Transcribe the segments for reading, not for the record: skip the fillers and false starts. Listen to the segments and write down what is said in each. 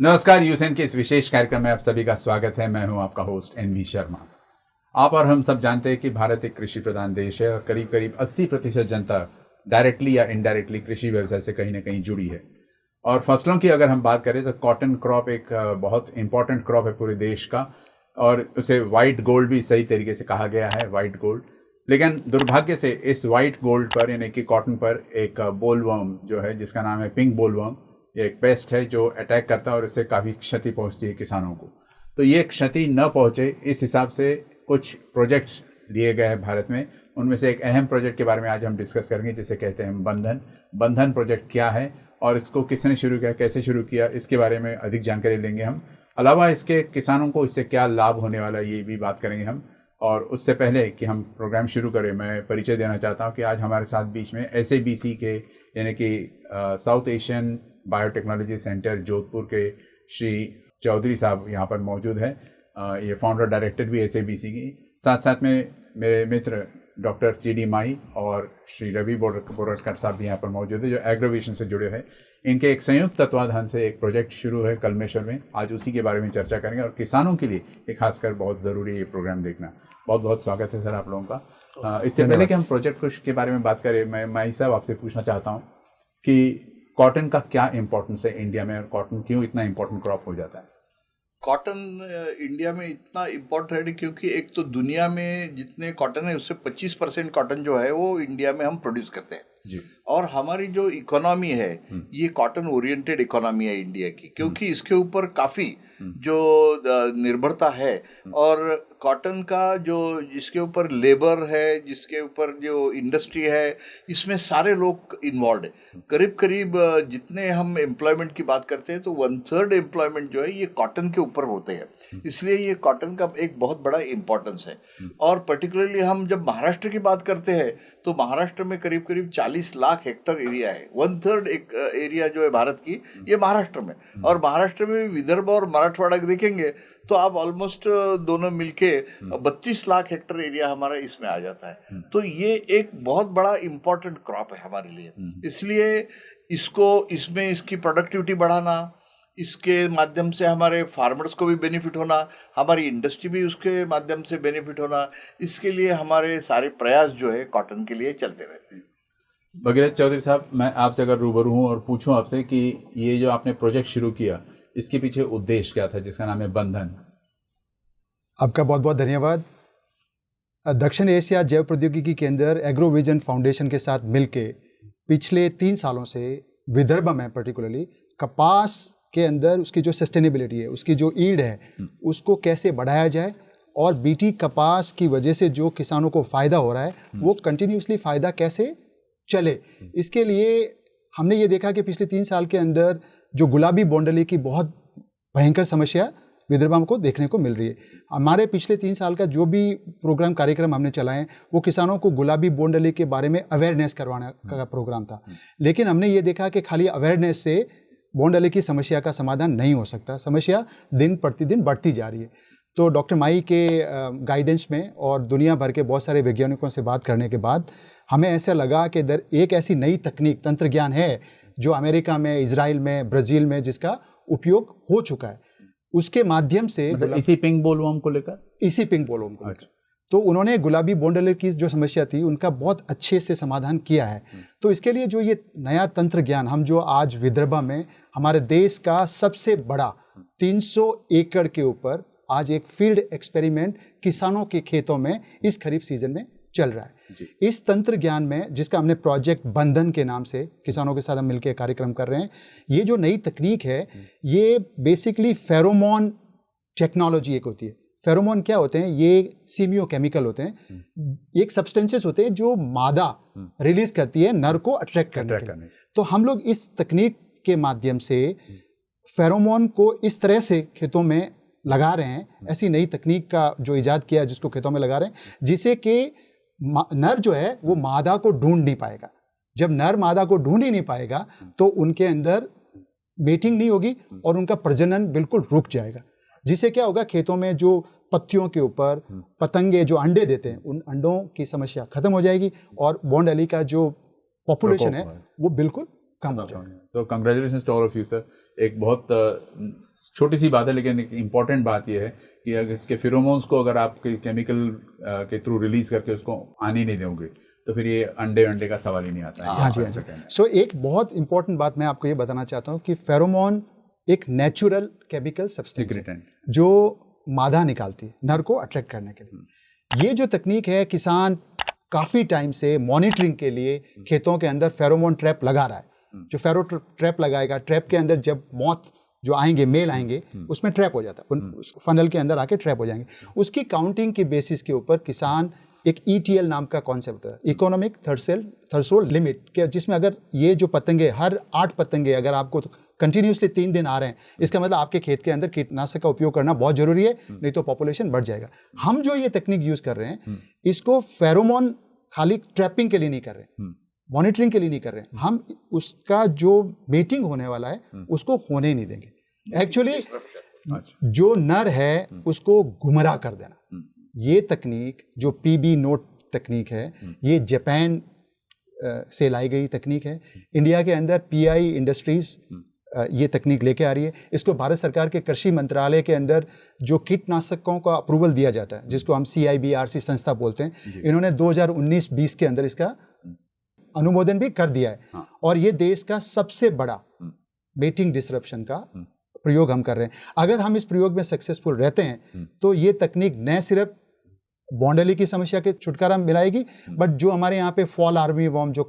नमस्कार, यूएसएन के इस विशेष कार्यक्रम में आप सभी का स्वागत है। मैं हूं आपका होस्ट एनवी शर्मा। आप और हम सब जानते हैं कि भारत एक कृषि प्रधान देश है और करीब करीब 80% जनता डायरेक्टली या इनडायरेक्टली कृषि व्यवसाय से कहीं ना कहीं जुड़ी है। और फसलों की अगर हम बात करें तो कॉटन क्रॉप एक बहुत इंपॉर्टेंट क्रॉप है पूरे देश का, और उसे वाइट गोल्ड भी सही तरीके से कहा गया है, वाइट गोल्ड। लेकिन दुर्भाग्य से इस वाइट गोल्ड पर यानी कि कॉटन पर एक बोलवर्म जो है, जिसका नाम है पिंक बोलवर्म, ये एक पेस्ट है जो अटैक करता है और इससे काफ़ी क्षति पहुंचती है किसानों को। तो ये क्षति न पहुंचे इस हिसाब से कुछ प्रोजेक्ट्स लिए गए हैं भारत में। उनमें से एक अहम प्रोजेक्ट के बारे में आज हम डिस्कस करेंगे, जिसे कहते हैं बंधन। बंधन प्रोजेक्ट क्या है और इसको किसने शुरू किया, कैसे शुरू किया, इसके बारे में अधिक जानकारी लेंगे हम। अलावा इसके किसानों को इससे क्या लाभ होने वाला है ये भी बात करेंगे हम। और उससे पहले कि हम प्रोग्राम शुरू करें, मैं परिचय देना चाहता हूँ कि आज हमारे साथ बीच में SABC के यानी कि south Asian biotechnology centre Jodhpur के श्री चौधरी साहब यहाँ पर मौजूद है। ये फाउंडर डायरेक्टर भी SABC की। साथ साथ में मेरे मित्र डॉक्टर CD माई और श्री रवि बोरटकर साहब भी यहाँ पर मौजूद है, जो एग्रोविजन से जुड़े हैं। इनके एक संयुक्त तत्वाधान से एक प्रोजेक्ट शुरू है कलमेश्वर में। आज उसी के बारे में चर्चा करेंगे और किसानों के लिए ये खासकर बहुत ज़रूरी है ये प्रोग्राम देखना। बहुत बहुत स्वागत है सर आप लोगों का। इससे पहले कि हम प्रोजेक्ट के बारे में बात करें, मैं माई साहब आपसे पूछना चाहता हूँ कि कॉटन का क्या इंपॉर्टेंस है इंडिया में, और कॉटन क्यों इतना इंपॉर्टेंट क्रॉप हो जाता है? कॉटन इंडिया में इतना इम्पोर्टेंट है क्योंकि एक तो दुनिया में जितने कॉटन है उससे 25% कॉटन जो है वो इंडिया में हम प्रोड्यूस करते हैं जी। और हमारी जो इकोनॉमी है ये कॉटन ओरिएंटेड इकोनॉमी है इंडिया की, क्योंकि इसके ऊपर काफी जो निर्भरता है। और कॉटन का जो जिसके ऊपर लेबर है, जिसके ऊपर जो इंडस्ट्री है, इसमें सारे लोग इन्वॉल्व है। करीब करीब जितने हम एम्प्लॉयमेंट की बात करते हैं तो 1/3 एम्प्लॉयमेंट जो है ये कॉटन के ऊपर होते हैं। इसलिए ये कॉटन का एक बहुत बड़ा इंपॉर्टेंस है। और पर्टिकुलरली हम जब महाराष्ट्र की बात करते हैं तो महाराष्ट्र में करीब करीब 40 लाख हेक्टर एरिया है। 1/3 एक एरिया जो है भारत की ये महाराष्ट्र में। और महाराष्ट्र में विदर्भ और मराठवाड़ा देखेंगे तो आप ऑलमोस्ट दोनों मिलके 32 लाख हेक्टर एरिया हमारा इसमें आ जाता है। तो ये एक बहुत बड़ा इंपॉर्टेंट क्रॉप है हमारे लिए। इसलिए इसमें इसकी प्रोडक्टिविटी बढ़ाना, इसके माध्यम से हमारे फार्मर्स को भी बेनिफिट होना, हमारी इंडस्ट्री भी उसके माध्यम से बेनिफिट होना, इसके लिए हमारे सारे प्रयास जो है कॉटन के लिए चलते रहते हैं। भगीरथ चौधरी साहब, मैं आपसे अगर रूबरू हूँ और पूछूं आपसे कि ये जो आपने प्रोजेक्ट शुरू किया, इसके पीछे उद्देश्य क्या था जिसका नाम है बंधन? आपका बहुत बहुत धन्यवाद। दक्षिण एशिया जैव प्रौद्योगिकी केंद्र एग्रोविजन फाउंडेशन के साथ मिलके पिछले 3 सालों से विदर्भ में पर्टिकुलरली कपास के अंदर उसकी जो सस्टेनेबिलिटी है, उसकी जो ईल्ड है, उसको कैसे बढ़ाया जाए और बीटी कपास की वजह से जो किसानों को फ़ायदा हो रहा है वो कंटिन्यूसली फ़ायदा कैसे चले। इसके लिए हमने ये देखा कि पिछले 3 साल के अंदर जो गुलाबी बोंडली की बहुत भयंकर समस्या विदर्भ को देखने को मिल रही है। हमारे पिछले 3 साल का जो भी प्रोग्राम कार्यक्रम हमने चलाए वो किसानों को गुलाबी बोंडली के बारे में अवेयरनेस करवाने का प्रोग्राम था। लेकिन हमने ये देखा कि खाली अवेयरनेस से बोंडली की समस्या का समाधान नहीं हो सकता। समस्या दिन प्रतिदिन बढ़ती जा रही है। तो डॉक्टर माई के गाइडेंस में और दुनिया भर के बहुत सारे वैज्ञानिकों से बात करने के बाद हमें ऐसा लगा कि एक ऐसी नई तकनीक, तंत्र ज्ञान है जो अमेरिका में, इजराइल में, ब्राज़ील में जिसका उपयोग हो चुका है। उसके माध्यम से मतलब इसी पिंक बोलवर्म को लेकर तो उन्होंने गुलाबी बोंडली की जो समस्या थी उनका बहुत अच्छे से समाधान किया है। तो इसके लिए जो ये नया तंत्र ज्ञान हम जो आज विदर्भ में हमारे देश का सबसे बड़ा 300 एकड़ के ऊपर आज एक फील्ड एक्सपेरिमेंट किसानों के खेतों में इस खरीफ सीजन में चल रहा है। इस तंत्र ज्ञान में जिसका हमने प्रोजेक्ट बंधन के नाम से किसानों के साथ हम मिलकर कार्यक्रम कर रहे हैं। ये जो नई तकनीक है ये बेसिकली फेरोमोन टेक्नोलॉजी एक होती है। फेरोमोन क्या होते हैं? ये सीमियो केमिकल होते हैं, एक सब्सटेंसेस होते हैं जो मादा रिलीज करती है नर को अट्रैक्ट करने। तो हम लोग इस तकनीक के माध्यम से फेरोमोन को इस तरह से खेतों में लगा रहे हैं, ऐसी नई तकनीक का जो इजाद किया है जिसको खेतों में लगा रहे हैं, जिसे कि नर जो है वो मादा को ढूंढ नहीं पाएगा। जब नर मादा को ढूंढ ही नहीं पाएगा तो उनके अंदर मेटिंग नहीं होगी और उनका प्रजनन बिल्कुल रुक जाएगा। जिससे क्या होगा, खेतों में जो पत्तियों के ऊपर पतंगे जो अंडे देते हैं उन अंडों की समस्या खत्म हो जाएगी और बोंडली का जो पॉपुलेशन है वो बिल्कुल कम हो जाएगा। तो congratulations to all of you sir. एक बहुत छोटी सी बात है, लेकिन एक इम्पॉर्टेंट बात यह है कि अगर इसके फिरोमोन्स को अगर आप केमिकल के थ्रू रिलीज करके उसको आने नहीं दोगे तो फिर ये अंडे का सवाल ही नहीं आता है। हाँ जी, हाँ जी। सो एक बहुत इंपॉर्टेंट बात मैं आपको ये बताना चाहता हूँ कि फेरोमोन एक नेचुरल केमिकल सब्सटेंस है जो मादा निकालती है नर को अट्रैक्ट करने के लिए। ये जो तकनीक है, किसान काफी टाइम से मॉनिटरिंग के लिए खेतों के अंदर फेरोमोन ट्रैप लगा रहा है। जो फेरो ट्रैप लगाएगा, ट्रैप के अंदर जब मौत जो आएंगे, मेल आएंगे, उसमें ट्रैप हो जाता है, उस फनल के अंदर आके ट्रैप हो जाएंगे। उसकी काउंटिंग की बेसिस के ऊपर किसान एक ETL नाम का कॉन्सेप्ट है, इकोनॉमिक थ्रेशोल्ड लिमिट, के जिसमें अगर ये जो पतंगे, हर 8 पतंगे अगर आपको कंटिन्यूसली 3 दिन आ रहे हैं, इसका मतलब आपके खेत के अंदर कीटनाशक का उपयोग करना बहुत जरूरी है, नहीं तो पॉपुलेशन बढ़ जाएगा। हम जो ये तकनीक यूज कर रहे हैं, इसको फेरोमोन खाली ट्रैपिंग के लिए नहीं कर रहे, मॉनिटरिंग के लिए नहीं कर रहे हैं, हम उसका जो मेटिंग होने वाला है उसको होने ही नहीं देंगे। एक्चुअली जो नर है उसको गुमराह कर देना। ये तकनीक जो PB नोट तकनीक है, ये जापान से लाई गई तकनीक है। इंडिया के अंदर PI इंडस्ट्रीज ये तकनीक लेके आ रही है। इसको भारत सरकार के कृषि मंत्रालय के अंदर जो कीटनाशकों का अप्रूवल दिया जाता है, जिसको हम CIBRC संस्था बोलते हैं, इन्होंने 2019-20 के अंदर इसका अनुमोदन भी कर दिया है। और ये देश का सबसे बड़ा मेटिंग डिसरप्शन का प्रयोग हम कर रहे हैं। अगर हम इस प्रयोग में सक्सेसफुल रहते हैं तो ये तकनीक न सिर्फ बॉन्डली की समस्या के छुटकारा मिलाएगी, बट जो हमारे यहाँ पे फॉल आर्मी वॉर्म, जो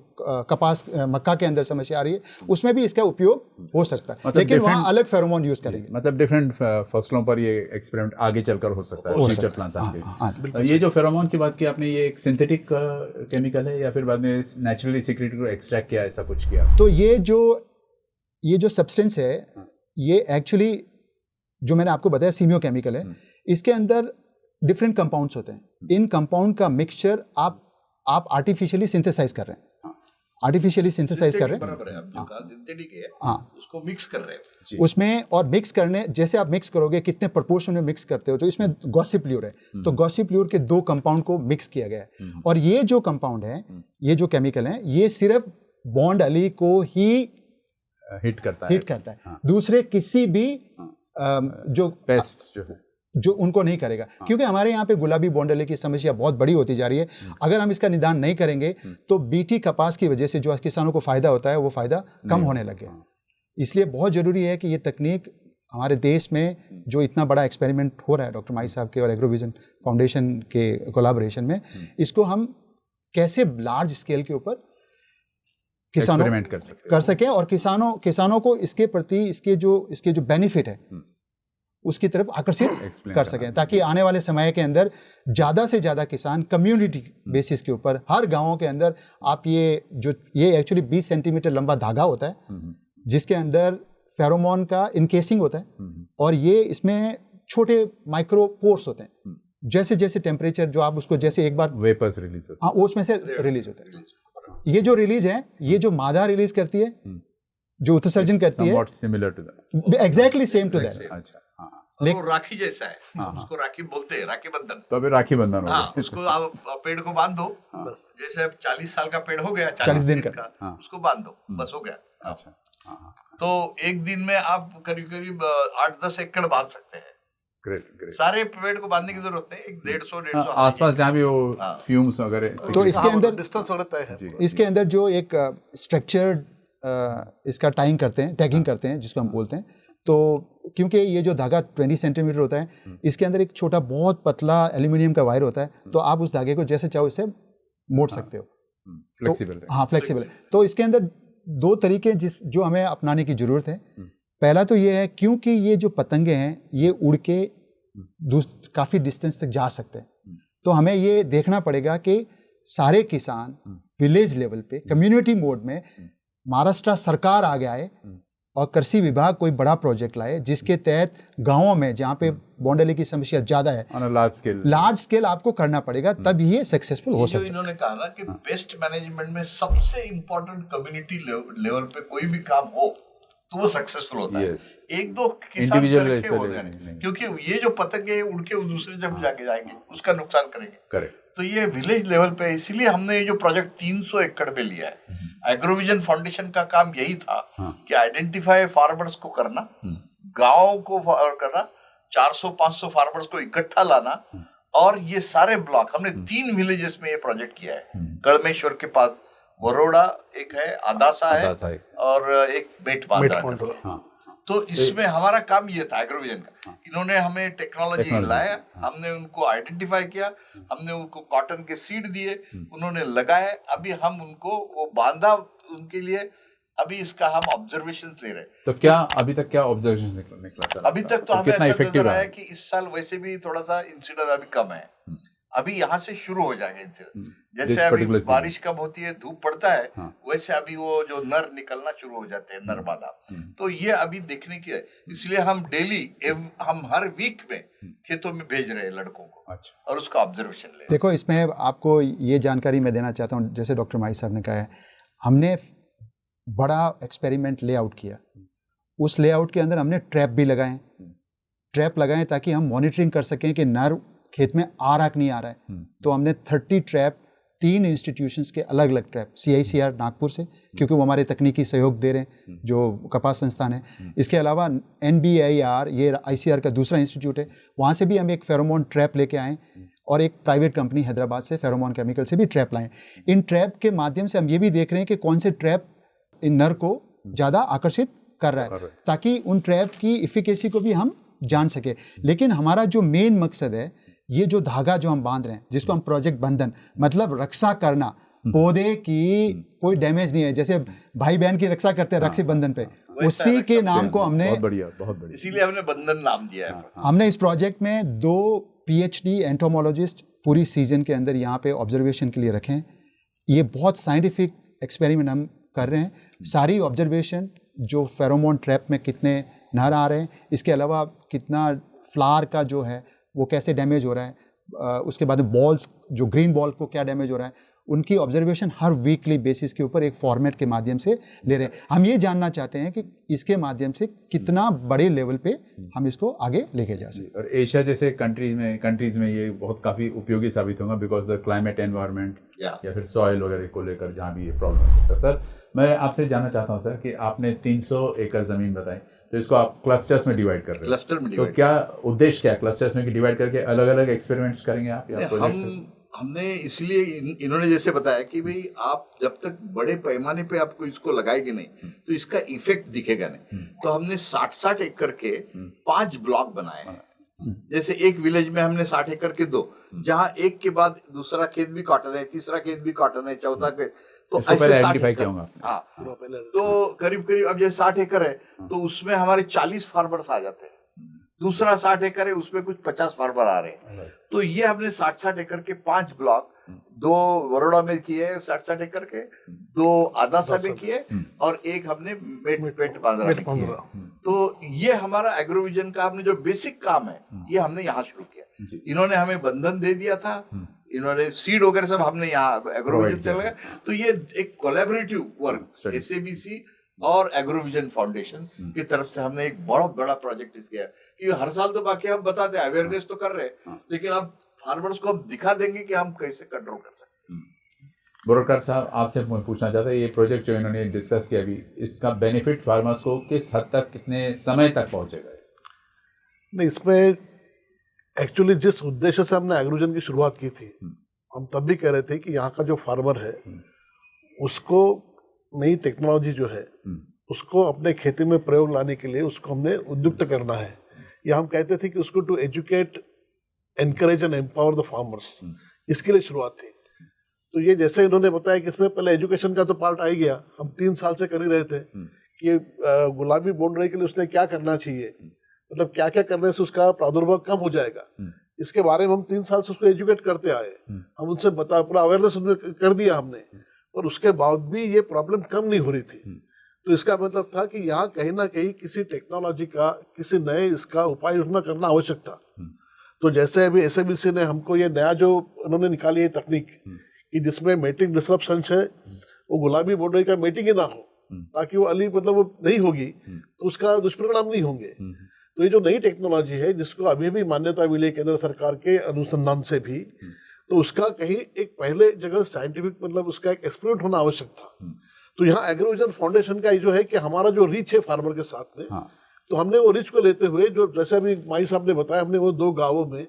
कपास मक्का के अंदर समस्या आ रही है, उसमें भी इसका उपयोग हो सकता है। मतलब लेकिन वहाँ अलग फेरोमोन यूज करेंगे। मतलब डिफरेंट फसलों पर ये एक्सपेरिमेंट आगे चलकर हो सकता है, फ्यूचर प्लान्स आगे। ये जो फेरोमोन की बात की आपने, ये एक सिंथेटिक केमिकल है या फिर बाद में नेचुरली सीक्रेटेड को एक्सट्रैक्ट किया, ऐसा कुछ किया? तो ये जो सब्सटेंस है, ये एक्चुअली जो मैंने आपको बताया सीमियो केमिकल है। इसके अंदर डिफरेंट कंपाउंड्स होते हैं। इन कंपाउंड का मिक्सचर आप आर्टिफिशियली सिंथेसाइज कर रहे हैं, आर्टिफिशियली सिंथेसाइज कर रहे हैं। बराबर है, आपने कहा सिंथेटिक है, हाँ, उसको मिक्स कर रहे हैं उसमें। और मिक्स करने, जैसे आप मिक्स करोगे, कितने प्रोपोर्शन में मिक्स करते हो, तो इसमें गॉसिप्यूर है, तो गॉसिप्यूर के 2 कंपाउंड को मिक्स किया गया है। और ये जो कंपाउंड है, ये जो केमिकल है, ये सिर्फ बॉन्ड अली को ही हिट करता है। हाँ। दूसरे किसी भी जो पेस्ट जो उनको नहीं करेगा। क्योंकि हमारे यहाँ पे गुलाबी बॉन्डले की समस्या बहुत बड़ी होती जा रही है। अगर हम इसका निदान नहीं करेंगे तो BT कपास की वजह से जो किसानों को फायदा होता है, वो फायदा कम होने लगे। इसलिए बहुत जरूरी है कि ये तकनीक हमारे देश में, जो इतना बड़ा एक्सपेरिमेंट हो रहा है डॉक्टर माई साहब के और एग्रोविजन फाउंडेशन के कोलैबोरेशन में, इसको हम कैसे लार्ज स्केल के ऊपर किसानों कर सकें और किसानों को इसके प्रति इसके जो बेनिफिट है उसकी तरफ आकर्षित कर सकें, ताकि आने वाले समय के अंदर ज्यादा से ज्यादा किसान कम्युनिटी बेसिस के ऊपर हर गांवों के अंदर आप ये एक्चुअली 20 सेंटीमीटर लंबा धागा होता है जिसके अंदर फेरोमोन का इनकेसिंग होता है और ये इसमें छोटे माइक्रो पोर्स होते हैं। जैसे जैसे टेम्परेचर जो आप उसको जैसे एक बार वेपर्स रिलीज होते हैं, हाँ, उसमें से रिलीज होता है। ये जो रिलीज है, ये जो मादा रिलीज करती है, जो उत्सर्जन करती है, similar to that, exactly same to that. अच्छा, वो राखी जैसा है, उसको राखी बोलते हैं, राखी बंधन। तो अभी राखी बंधन हो गया। उसको आप पेड़ को बांध दो, बस जैसे अब 40 साल का पेड़ हो गया, 40 दिन का, उसको बांध दो, बस हो गया। अच्छा, तो एक दिन में आप करीब करीब 8-10 एकड़ बांध सकते हैं। ग्रेट। सारे पेड़ को बांधने की जरूरत नहीं, 150 आसपास जहाँ भी वो फ्यूम्स वगैरह। तो इसके अंदर डिस्टेंस होता है, इसके अंदर जो एक स्ट्रक्चर्ड इसका टैगिंग करते हैं जिसको हम बोलते हैं। तो क्योंकि ये जो धागा 20 सेंटीमीटर होता है, इसके अंदर एक छोटा बहुत पतला एल्यूमिनियम का वायर होता है, तो आप उस धागे को जैसे चाहो इससे मोड़ सकते हो। फ्लेक्सिबल। हाँ, फ्लेक्सिबल है। तो इसके अंदर 2 तरीके जो हमें अपनाने की जरूरत है। पहला तो ये है, क्योंकि ये जो पतंगे हैं ये उड़ के काफी डिस्टेंस तक जा सकते हैं, तो हमें ये देखना पड़ेगा कि सारे किसान विलेज लेवल पे कम्युनिटी मोड में महाराष्ट्र सरकार आगे आए और कृषि विभाग कोई बड़ा प्रोजेक्ट लाए जिसके तहत गांवों में जहाँ पे बॉन्डली की समस्या ज्यादा है, लार्ज स्केल आपको करना पड़ेगा, तब ये सक्सेसफुल हो सकता है। इन्होंने कहा ना कि बेस्ट मैनेजमेंट में सबसे इम्पोर्टेंट कम्युनिटी लेवल पे कोई भी काम हो तो वो सक्सेसफुल होता है। 1-2 किसान करके हो जाए, क्योंकि ये जो पतंगे उड़ के दूसरे जब जाके जाएंगे उसका नुकसान करेंगे। तो ये विलेज लेवल पे, इसीलिए हमने ये जो प्रोजेक्ट 300 एकड़ पे लिया है। एग्रोविजन फाउंडेशन का काम यही था कि आइडेंटिफाई फार्मर्स को करना, गांव को करना, 400-500 फार्मर्स को इकट्ठा लाना, और ये सारे ब्लॉक हमने 3 विलेजेस में ये प्रोजेक्ट किया है। गढ़मेश्वर के पास वरोड़ा एक है, आदासा है, और एक बेट बांद्रा। तो इसमें हमारा काम ये था एग्रोविजन का। इन्होंने हमें टेक्नोलॉजी लाया, हमने उनको आइडेंटिफाई किया, हमने उनको कॉटन के सीड दिए, उन्होंने लगाए, अभी हम उनको वो बांधा उनके लिए, अभी इसका हम ऑब्जर्वेशन ले रहे हैं। तो क्या अभी तक क्या ऑब्जर्वेशन निकला? अभी तक तो हमें ऐसा नजर रहा है कि इस साल वैसे भी थोड़ा सा इंसिडेंट अभी कम है। अभी यहाँ से शुरू हो जाएगा इंसिडेंट, जैसे अभी बारिश कम होती है, धूप पड़ता है, वैसे अभी वो जो नर निकलना शुरू हो जाते हैं, नर मादा। तो ये अभी देखने की है, इसलिए हम डेली, हम हर वीक में खेतों में भेज रहे हैं लड़कों को। अच्छा। और उसका ऑब्जर्वेशन ले। देखो, इसमें आपको ये जानकारी मैं देना चाहता हूँ, जैसे डॉक्टर माही साहब ने कहा है, हमने बड़ा एक्सपेरिमेंट लेआउट किया। उस लेआउट के अंदर हमने ट्रैप भी लगाए ताकि हम मॉनिटरिंग कर सकें कि नर खेत में आ रहा कि नहीं आ रहा है। तो हमने 30 ट्रैप, 3 इंस्टीट्यूशंस के अलग अलग ट्रैप, CICR नागपुर से, क्योंकि वो हमारे तकनीकी सहयोग दे रहे हैं, जो कपास संस्थान है। इसके अलावा NBIR, ये ICR का दूसरा इंस्टीट्यूट है, वहाँ से भी हम एक फेरोमोन ट्रैप लेके आए, और एक प्राइवेट कंपनी हैदराबाद से फेरोमोन केमिकल से भी ट्रैप लाए। इन ट्रैप के माध्यम से हम ये भी देख रहे हैं कि कौन से ट्रैप इन नर को ज़्यादा आकर्षित कर रहा है, ताकि उन ट्रैप की इफिकेसी को भी हम जान सके। लेकिन हमारा जो मेन मकसद है, ये जो धागा जो हम बांध रहे हैं, जिसको हम प्रोजेक्ट बंधन, मतलब रक्षा करना, पौधे की कोई डैमेज नहीं है, जैसे भाई बहन की रक्षा करते हैं रक्षी बंधन पे, उसी के नाम को हमने, बहुत बढ़िया, इसीलिए हमने बंधन नाम दिया है। हमने इस प्रोजेक्ट में 2 PhD एंटोमोलॉजिस्ट पूरी सीजन के अंदर यहाँ पे ऑब्जर्वेशन के लिए रखें। ये बहुत साइंटिफिक एक्सपेरिमेंट हम कर रहे हैं। सारी ऑब्जर्वेशन, जो फेरोमोन ट्रैप में कितने नर आ रहे हैं, इसके अलावा कितना फ्लावर का जो है वो कैसे डैमेज हो रहा है, उसके बाद बॉल्स, जो ग्रीन बॉल को क्या डैमेज हो रहा है, उनकी ऑब्जर्वेशन हर वीकली बेसिस के ऊपर एक फॉर्मेट के माध्यम से ले रहे हैं। हम ये जानना चाहते हैं कि इसके माध्यम से कितना बड़े लेवल पे हम इसको आगे लेके जा सकते हैं। और एशिया जैसे कंट्रीज में ये बहुत काफ़ी उपयोगी साबित होगा, बिकॉज द क्लाइमेट एनवायरनमेंट या फिर सॉइल वगैरह को लेकर जहाँ भी ये प्रॉब्लम हो सकता है। सर, मैं आपसे जानना चाहता हूँ सर कि आपने 300 एकड़ ज़मीन बताई, तो इसको आप क्लस्टर्स में डिवाइड कर रहे हैं। क्लस्टर में तो क्या उद्देश्य क्या है क्लस्टर्स में डिवाइड करके अलग अलग एक्सपेरिमेंट्स करेंगे आप या प्रोजेक्ट्स? हमने इसलिए इन्होंने जैसे बताया कि भाई आप जब तक बड़े पैमाने पे आपको इसको लगाएंगे नहीं तो इसका इफेक्ट दिखेगा नहीं। तो हमने 60-60 एकड़ के 5 ब्लॉक बनाए हैं। जैसे एक विलेज में हमने 60 एकड़ के 2, जहाँ एक के बाद दूसरा खेत भी कॉटन है, तीसरा खेत भी कॉटन है, चौथा खेत, तो ऐसे 60 एकड़। हाँ, तो करीब करीब अब जैसे 60 एकड़ है तो उसमें हमारे 40 फार्मर्स आ जाते हैं। दूसरा 60 एकड़ है, उसमें कुछ 50 फार्मर आ रहे हैं। तो ये हमने 60-60 एकड़ के 5 ब्लॉक, 2 वरोड़ा में किए 60-60 एकड़ के, 2 आदासा में किए, और एक हमने बेट बांद्रा में किए। तो ये हमारा एग्रोविजन का हमने जो बेसिक काम है, ये हमने यहाँ शुरू किया। इन्होंने हमें बंधन दे दिया था, इन्होंने सीड वगैरह सब हमने यहाँ एग्रोविजन चल गया। तो ये एक कोलैबोरेटिव वर्क SABC और एग्रोविजन फाउंडेशन की तरफ से हमने एक बहुत बड़ा प्रोजेक्ट किया, कि हर साल तो बाकी हम बताते हैं, अवेयरनेस तो कर रहे हैं, लेकिन अब फार्मर्स को हम दिखा देंगे कि हम कैसे कंट्रोल कर सकते हैं। बोरकर साहब, आपसे मैं पूछना चाहता हूँ, ये प्रोजेक्ट जो इन्होंने डिस्कस किया अभी, इसका बेनिफिट फार्मर्स को किस हद तक, कितने समय तक पहुंचेगा? नहीं, इसमें एक्चुअली जिस उद्देश्य से हमने एग्रोविजन की शुरुआत की थी, हम तब भी कह रहे थे कि यहाँ का जो फार्मर है उसको नई टेक्नोलॉजी जो है उसको अपने खेती में प्रयोग लाने के लिए उसको हमने उद्युक्त करना है। या हम कहते थे कि उसको to educate, encourage and empower the farmers, इसके लिए शुरुआत थी। तो ये जैसे इन्होंने बताया कि इसमें पहले एजुकेशन का तो पार्ट आ ही गया, हम 3 साल से कर ही रहे थे कि गुलाबी बोंडरे के लिए उसने क्या करना चाहिए, मतलब क्या क्या करने से उसका प्रादुर्भाव कम हो जाएगा, इसके बारे में हम 3 साल से उसको एजुकेट करते आए। हम उनसे पूरा अवेयरनेस कर दिया हमने, और उसके बाद भी ये प्रॉब्लम कम नहीं हो रही थी। तो इसका मतलब था कि यहाँ कहीं ना कहीं किसी टेक्नोलॉजी का, किसी नए इसका उपाय योजना करना आवश्यक था। तो जैसे अभी SABC ने हमको ये नया जो उन्होंने निकाली है तकनीक, कि जिसमें मेटिंग डिसरप्शन है, वो गुलाबी बोंडरी का मेटिंग ही ना हो, ताकि वो अली मतलब वो नहीं होगी तो उसका दुष्परिणाम नहीं होंगे। तो ये जो नई टेक्नोलॉजी है, जिसको अभी भी मान्यता मिली केंद्र सरकार के अनुसंधान से भी, तो उसका कहीं एक पहले जगह साइंटिफिक मतलब उसका एक एक्सपेरिमेंट होना आवश्यक था। तो यहाँ एग्रोविजन फाउंडेशन का जो है कि हमारा जो रीच है फार्मर के साथ में, तो हमने वो रीच को लेते हुए जो जैसे अभी माई साहब ने बताया, हमने वो 2 गांवों में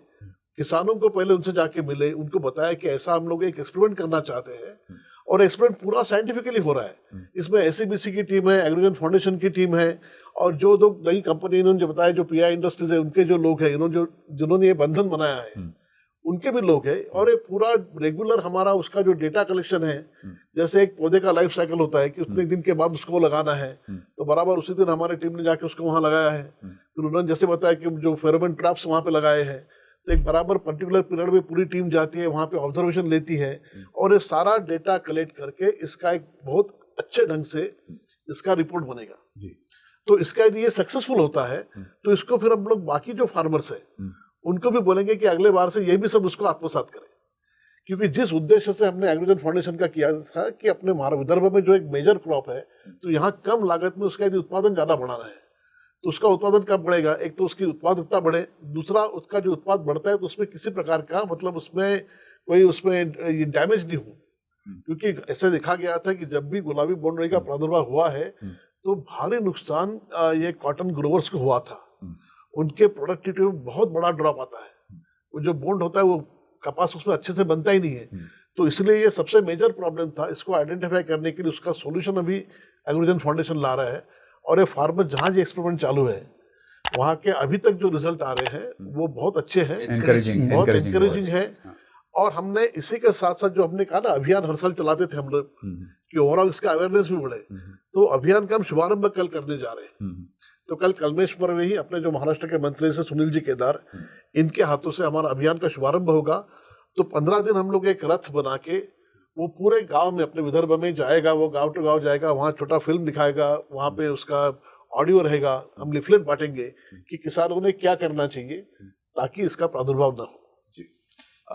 किसानों को पहले उनसे जाके मिले, उनको बताया कि ऐसा हम लोग एक एक्सपेरिमेंट करना चाहते हैं और एक्सपेरिमेंट पूरा साइंटिफिकली हो रहा है। इसमें एससीबीसी की टीम है, एग्रोविजन फाउंडेशन की टीम है और जो नई कंपनी इन्होंने जो बताया जो पीआई इंडस्ट्रीज है उनके जो लोग हैं, जिन्होंने ये बंधन बनाया है उनके भी लोग हैं। और ये पूरा रेगुलर हमारा उसका जो डेटा कलेक्शन है, जैसे एक पौधे का लाइफ साइकिल होता है कि उतने दिन के बाद उसको लगाना है, तो बराबर उसी दिन हमारी टीम ने जाके उसको वहां लगाया है। फिर उन्होंने जैसे बताया कि जो फेरोमोन ट्रैप्स वहां पे लगाए हैं, तो एक बराबर पर्टिकुलर पीरियड में पूरी टीम जाती है वहां पे, ऑब्जर्वेशन लेती है और ये सारा डेटा कलेक्ट करके इसका एक बहुत अच्छे ढंग से इसका रिपोर्ट बनेगा। तो इसका यदि ये सक्सेसफुल होता है तो इसको फिर हम लोग बाकी जो फार्मर्स है उनको भी बोलेंगे कि अगले बार से ये भी सब उसको आत्मसात करें, क्योंकि जिस उद्देश्य से हमने एग्रोविजन फाउंडेशन का किया था कि अपने विदर्भ में जो एक मेजर क्रॉप है तो यहाँ कम लागत में उसका यदि उत्पादन ज्यादा बढ़ाना है, तो उसका उत्पादन कब बढ़ेगा? एक तो उसकी उत्पादकता बढ़े, दूसरा उसका जो उत्पाद बढ़ता है तो उसमें किसी प्रकार का मतलब उसमें कोई उसमें डैमेज नहीं हो, क्योंकि ऐसे देखा गया था कि जब भी गुलाबी बोंडअळी का प्रादुर्भाव हुआ है तो भारी नुकसान ये कॉटन ग्रोवर्स को हुआ था। उनके प्रोडक्टिविटी में बहुत बड़ा ड्रॉप आता है, वो जो बॉन्ड होता है वो कपास उसमें अच्छे से बनता ही नहीं है। तो इसलिए ये सबसे मेजर प्रॉब्लम था। इसको आइडेंटिफाई करने के लिए उसका सोल्यूशन अभी एग्रोविजन फाउंडेशन ला रहा है और ये फार्मर जहां जो एक्सपेरिमेंट चालू है वहां के अभी तक जो रिजल्ट आ रहे हैं वो बहुत अच्छे हैं, बहुत एनकरेजिंग है। और हमने इसी के साथ साथ जो हमने कहा ना अभियान हर साल चलाते थे हम लोग कि ओवरऑल इसका अवेयरनेस भी बढ़े, तो अभियान का हम शुभारंभ कल करने जा रहे हैं। तो कल कलमेश्वर में ही अपने जो महाराष्ट्र के मंत्री से सुनील जी केदार, इनके हाथों से हमारा अभियान का शुभारंभ होगा। तो 15 दिन हम लोग एक रथ बना के वो पूरे गांव में अपने विदर्भ में जाएगा, वो गांव टू गांव जाएगा, वहां छोटा फिल्म दिखाएगा, वहां पे उसका ऑडियो रहेगा, हम लिफलेट बांटेंगे कि किसानों ने क्या करना चाहिए ताकि इसका प्रादुर्भाव न हो।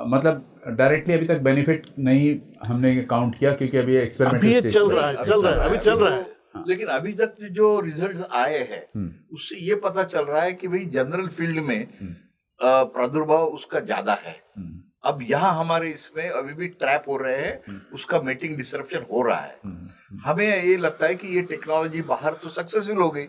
मतलब डायरेक्टली अभी तक बेनिफिट नहीं हमने काउंट किया क्योंकि अभी एक्सपेरिमेंटल स्टेज चल रहा है। लेकिन अभी तक जो रिजल्ट आए हैं उससे ये पता चल रहा है कि भाई जनरल फील्ड में प्रादुर्भाव उसका ज्यादा है। अब यहाँ हमारे इसमें अभी भी ट्रैप हो रहे हैं, उसका मेटिंग डिसरप्शन हो रहा है। हमें ये लगता है कि ये टेक्नोलॉजी बाहर तो सक्सेसफुल हो गई,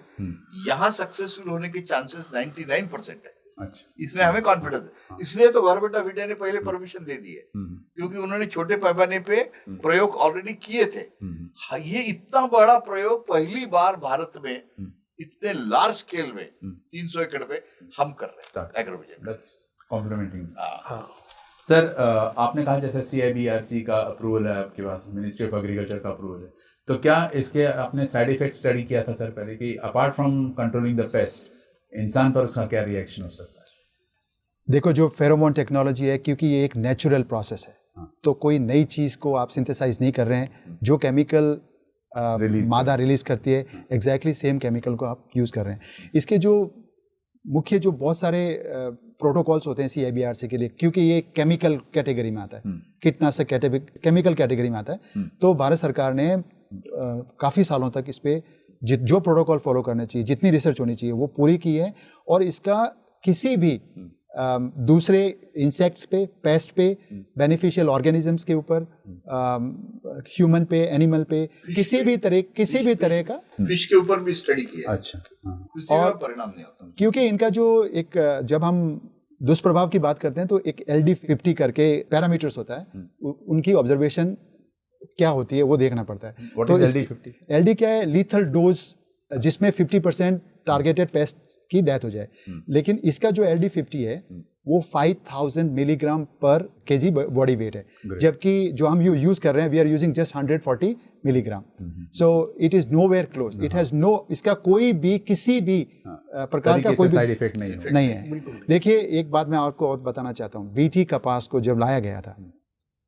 यहाँ सक्सेसफुल होने के चांसेस 99% है। अच्छा। इसमें हमें कॉन्फिडेंस है, इसलिए तो गवर्नमेंट ऑफ इंडिया ने पहले परमिशन दे दी है, क्योंकि उन्होंने छोटे पैमाने पे प्रयोग ऑलरेडी किए थे। ये इतना बड़ा प्रयोग पहली बार भारत में इतने लार्ज स्केल में 300 एकड़ पे हम कर रहे हैं एग्रोविजन। That's complementing. सर आपने कहा जैसे CIBRC का अप्रूवल है आपके पास, मिनिस्ट्री ऑफ एग्रीकल्चर का अप्रूवल है, तो क्या इसके आपने साइड इफेक्ट स्टडी किया था सर पहले कि apart from controlling the paste इंसान पर उसका क्या रिएक्शन हो सकता है? देखो, जो फेरोमोन टेक्नोलॉजी है, क्योंकि ये एक नेचुरल प्रोसेस है, तो कोई नई चीज़ को आप सिंथेसाइज नहीं कर रहे हैं। जो केमिकल मादा रिलीज करती है एग्जैक्टली सेम केमिकल को आप यूज़ कर रहे हैं। इसके जो मुख्य जो बहुत सारे प्रोटोकॉल्स होते हैं CIBRC के लिए, क्योंकि ये केमिकल कैटेगरी में आता है, कीटनाशक केमिकल कैटेगरी में आता है, तो भारत सरकार ने काफ़ी सालों तक इस पे जो प्रोटोकॉल फॉलो करने चाहिए, जितनी रिसर्च होनी चाहिए वो पूरी की है। और इसका किसी भी दूसरे इंसेक्ट्स पे, पेस्ट पे, बेनिफिशियल ऑर्गेनिजम्स के ऊपर, ह्यूमन पे, एनिमल पे, किसी भी तरह का फिश के ऊपर भी स्टडी किया। अच्छा। और परिणाम नहीं होता, क्योंकि इनका जो एक, जब हम दुष्प्रभाव की बात करते हैं तो एक LD50 करके पैरामीटर्स होता है, उनकी ऑब्जर्वेशन क्या होती है वो देखना पड़ता है। तो LD50? LD क्या है? लीथल डोज, जिसमें 50% टारगेटेड पेस्ट की डेथ हो जाए। लेकिन इसका जो LD50 है वो 5000 मिलीग्राम पर केजी बॉडी वेट है, जबकि जो हम यूज कर रहे हैं we are using just 140 milligram. So it is nowhere close, it has no, इसका कोई भी किसी भी प्रकार का कोई साइड इफेक्ट नहीं है। देखिए, एक बात मैं आपको और बताना चाहता हूँ, BT कपास को जब लाया गया था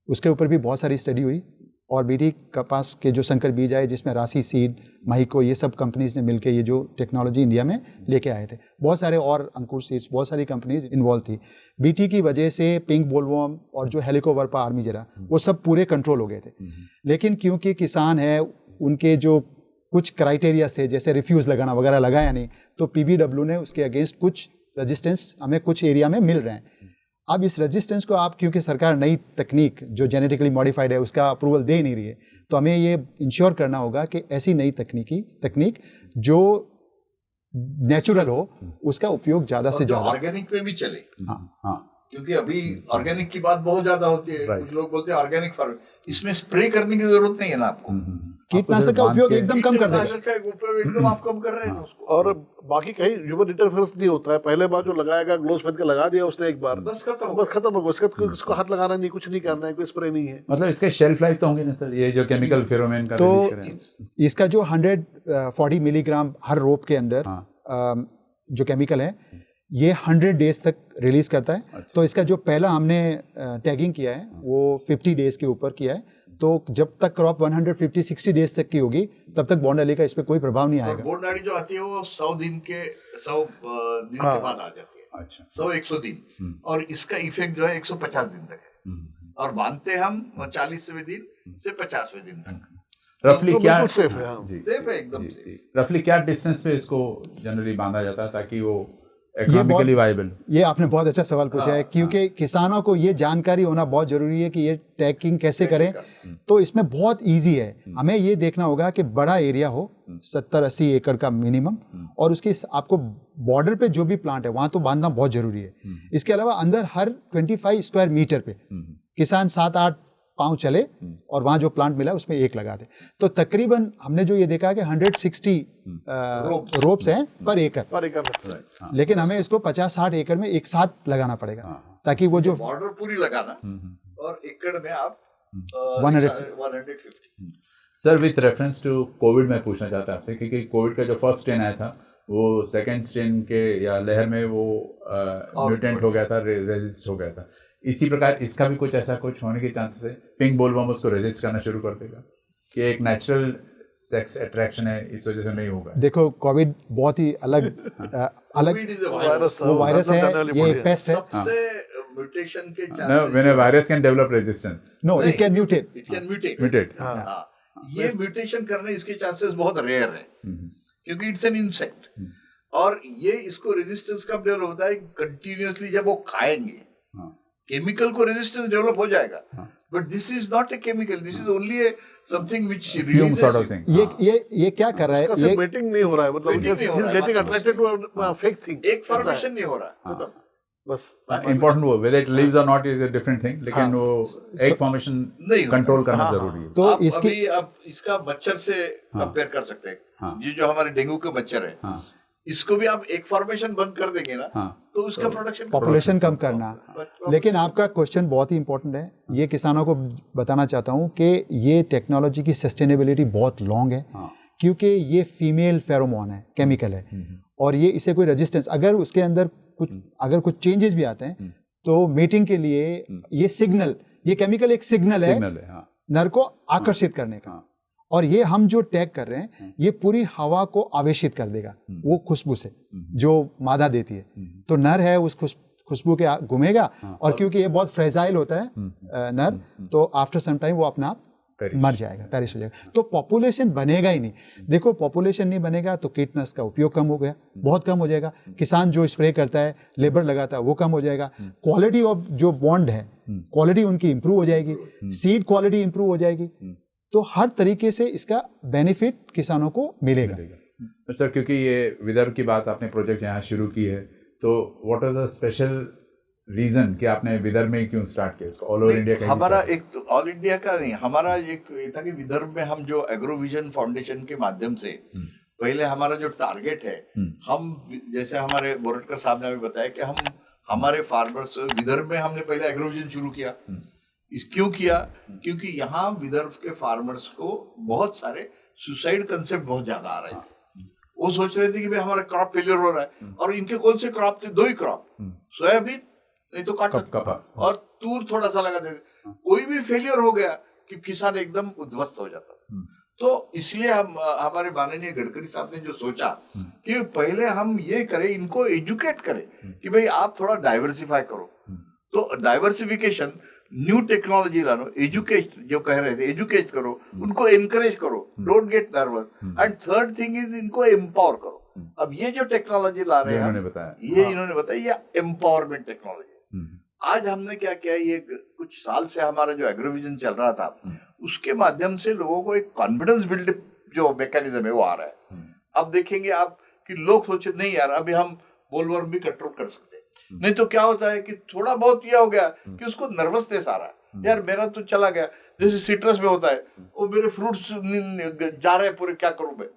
उसके ऊपर भी बहुत सारी स्टडी हुई, और BT कपास के जो संकर बीज आए, जिसमें राशि सीड, माइको, ये सब कंपनीज ने मिलकर ये जो टेक्नोलॉजी इंडिया में लेके आए थे। बहुत सारे और अंकुर सीड्स, बहुत सारी कंपनीज इन्वॉल्व थी। BT की वजह से पिंक बोलवर्म और जो हेलिकोवर्पा आर्मीजेरा, वो सब पूरे कंट्रोल हो गए थे। लेकिन क्योंकि किसान है, उनके जो कुछ क्राइटेरियाज थे, जैसे रिफ्यूज लगाना वगैरह, लगाया नहीं, तो PBW ने उसके अगेंस्ट कुछ रेजिस्टेंस हमें कुछ एरिया में मिल रहे हैं। अब इस रेजिस्टेंस को आप, क्योंकि सरकार नई तकनीक जो जेनेटिकली मॉडिफाइड है उसका अप्रूवल दे नहीं रही है, तो हमें ये इंश्योर करना होगा कि ऐसी नई तकनीक जो नेचुरल हो उसका उपयोग ज्यादा से ज्यादा। ऑर्गेनिक में भी चले। हाँ हाँ क्योंकि अभी ऑर्गेनिक की बात बहुत ज्यादा होती है, Right. कुछ लोग बोलते हैं ऑर्गेनिक फार्म, इसमें स्प्रे करने की जरूरत नहीं है ना आपको। कीटनाशक का उपयोग एकदम कम कर देगा। कीटनाशक का उपयोग एकदम आप कम कर रहे हैं उसको। और बाकी कहीं ह्यूमन इंटरफेरेंस नहीं होता है। पहले बार जो लगाएगा ग्लोव्स पहन के लगा दिया उसने एक बार, बस खत्म हो बस खत्म हो गया। उसको हाथ लगाना नहीं, कुछ नहीं करना है, कोई स्प्रे नहीं है। मतलब इसके शेल्फ लाइफ तो होंगे ना सर, ये जो केमिकल फेरोमोन का तो release करें। इसका जो 140 मिलीग्राम हर रोप के अंदर हाँ। जो केमिकल है ये 100 डेज तक रिलीज करता है। अच्छा। तो इसका जो पहला हमने टैगिंग किया है वो 50 डेज के ऊपर किया है। तो जब तक क्रॉप 150-60 डेज तक की होगी तब तक बॉन्ड का इस पे कोई प्रभाव नहीं और आएगा। बोर्ड नाड़ी जो आती है वो 100 दिन के बाद आ जाती है। अच्छा 100-100 दिन, और इसका इफेक्ट जो है 150 दिन तक है, और बांधते हम 40वें दिन से 50वें दिन तक। रफली तो क्या बिल्कुल safe है, हाँ। जी, सेफ है एकदम जी, से। जी। रफली क्या डिस्टेंस पे इसको जनरली बांधा जाता है ताकि वो इकोनॉमिकली वायबल? ये आपने बहुत अच्छा सवाल पूछा है, हाँ, क्योंकि किसानों को ये जानकारी होना बहुत जरूरी है कि ये टैगिंग कैसे करें। तो इसमें बहुत इजी है। हमें ये देखना होगा कि बड़ा एरिया हो, 70-80 एकड़ का मिनिमम, और उसके आपको बॉर्डर पे जो भी प्लांट है वहां तो बांधना बहुत जरूरी है। इसके अलावा अंदर हर 25 स्क्वायर मीटर पे किसान 7-8 पाँव चले और वहां जो प्लांट मिला उसमें एक लगा दे। तो तकरीबन हमने जो ये देखा है कि 160 रोप्स हैं पर एकड़, लेकिन हमें इसको 50-60 एकड़ में एक साथ लगाना पड़ेगा ताकि वो जो बॉर्डर पूरी लगाना, और एकड़ में आप 150। Sir with reference to covid में पूछना चाहता हूं आपसे, क्योंकि कोविड का जो फर्स्ट स्ट्रेन आया था वो सेकेंड स्ट्रेन के या लहर में वो म्यूटेंट हो गया था, रेजिस्ट हो गया था। इसी प्रकार इसका भी कुछ ऐसा कुछ होने के चांसेस है? पिंक बोलवर्म उसको रेजिस्ट करना शुरू कर देगा कि एक नेचुरल सेक्स अट्रैक्शन है इस वजह से नहीं होगा? देखो कोविड बहुत ही अलग वायरस वो वायरस है, ये एक पेस्ट है। सबसे म्यूटेशन के No, chances when a virus can develop resistance. No it can mutate. It can mutate. Mutate. ये म्यूटेशन करने इसके चांसेस बहुत रेयर है, क्योंकि इट्स एन इंसेक्ट, और ये इसको रेजिस्टेंस कब डेवलप होता है? कंटिन्यूअसली जब वो खाएंगे केमिकल को रेजिस्टेंस डेवलप हो जाएगा। But this is not a chemical, this is only A something which Fume sort of thing. ये क्या कर रहा है? ये मेटिंग नहीं हो रहा है, मतलब Mating नहीं हो रहा है, getting attracted to fake thing. एक फॉर्मेशन नहीं हो रहा, मतलब बस इम्पोर्टेंट वो whether it lives or not is a different thing, लेकिन वो एक फॉर्मेशन नहीं होता। कंट्रोल करना जरूरी है। तो आप इसकी अभी आप इसका मच्छर से कंपेयर कर सकते हैं। ये जो हमारे डेंगू के मच्छर है, इसको भी आप एक फॉर्मेशन बंद कर देंगे ना, तो उसका प्रोडक्शन पॉपुलेशन कम करना। लेकिन आपका क्वेश्चन बहुत ही इंपॉर्टेंट है। ये किसानों को बताना चाहता हूँ कि ये टेक्नोलॉजी की सस्टेनेबिलिटी बहुत लॉन्ग है, क्योंकि ये फीमेल फेरोमोन है, केमिकल है, और ये इसे कोई रेजिस्टेंस अगर उसके अंदर कुछ चेंजेस भी आते हैं तो मीटिंग के लिए ये सिग्नल, ये केमिकल एक सिग्नल है नर को आकर्षित करने का। और ये हम जो टैग कर रहे हैं ये पूरी हवा को आवेशित कर देगा वो खुशबू से जो मादा देती है। तो नर है उस खुशबू के घूमेगा, और क्योंकि ये बहुत फ्रेजाइल होता है नर, तो आफ्टर सम टाइम वो अपना आप मर जाएगा, पेरिश हो जाएगा। तो पॉपुलेशन बनेगा ही नहीं। देखो पॉपुलेशन नहीं बनेगा तो कीटनाशक का उपयोग कम हो गया, बहुत कम हो जाएगा। किसान जो स्प्रे करता है, लेबर लगाता है, वो कम हो जाएगा। क्वालिटी ऑफ जो बॉन्ड है, क्वालिटी उनकी इंप्रूव हो जाएगी, सीड क्वालिटी इंप्रूव हो जाएगी। तो हर तरीके से इसका बेनिफिट किसानों को मिलेगा। सर क्योंकि ये विदर्भ की बात आपने प्रोजेक्ट यहाँ शुरू की है, तो what is the special reason कि आपने विदर्भ में क्यों स्टार्ट किया इसको? ऑल ओवर इंडिया का हमारा एक तो ऑल इंडिया का नहीं, हमारा एक ये था कि विदर्भ में हम जो एग्रोविजन फाउंडेशन के माध्यम से पहले हमारा जो टारगेट है, हम जैसे हमारे बोरटकर साहब ने अभी बताया कि हम हमारे फार्मर्स विदर्भ में हमने पहले एग्रोविजन शुरू किया। क्यों किया? क्योंकि यहाँ विदर्भ के फार्मर्स को बहुत सारे सुसाइड कंसेप्ट बहुत ज्यादा आ रहे थे। वो सोच रहे थे कि भाई हमारा क्रॉप फेलियर हो रहा है, और इनके कौन से क्रॉप थे? 2 ही क्रॉप, सोयाबीन नहीं तो कॉटन, और तूर थोड़ा सा लगा देते। कोई भी फेलियर हो गया कि किसान एकदम उद्ध्वस्त हो जाता। तो इसलिए हम हमारे माननीय गडकरी साहब ने जो सोचा कि पहले हम ये करें, इनको एजुकेट करें कि भाई आप थोड़ा डाइवर्सिफाई करो। तो डाइवर्सिफिकेशन, न्यू टेक्नोलॉजी लानो, एजुकेट जो कह रहे थे, एजुकेट करो, उनको एनकरेज करो, don't get nervous, and third thing is इनको एम्पावर करो। अब ये जो टेक्नोलॉजी ला रहे हैं इन्होंने बताया, ये एम्पावरमेंट टेक्नोलॉजी। आज हमने क्या किया, ये कुछ साल से हमारा जो एग्रोविजन चल रहा था उसके माध्यम से लोगों को एक कॉन्फिडेंस बिल्ड जो मैकेनिज्म है वो आ रहा है। अब देखेंगे आप कि लोग सोचे नहीं यार अभी हम बोलवर्म भी कंट्रोल कर सकते हैं। नहीं तो क्या होता है कि थोड़ा बहुत ये हो गया कि उसको नर्वसनेस आ रहा है, यार मेरा तो चला गया, जैसे सिट्रस में होता है वो मेरे फ्रूट्स जा रहे हैं पूरे, क्या करूं मैं।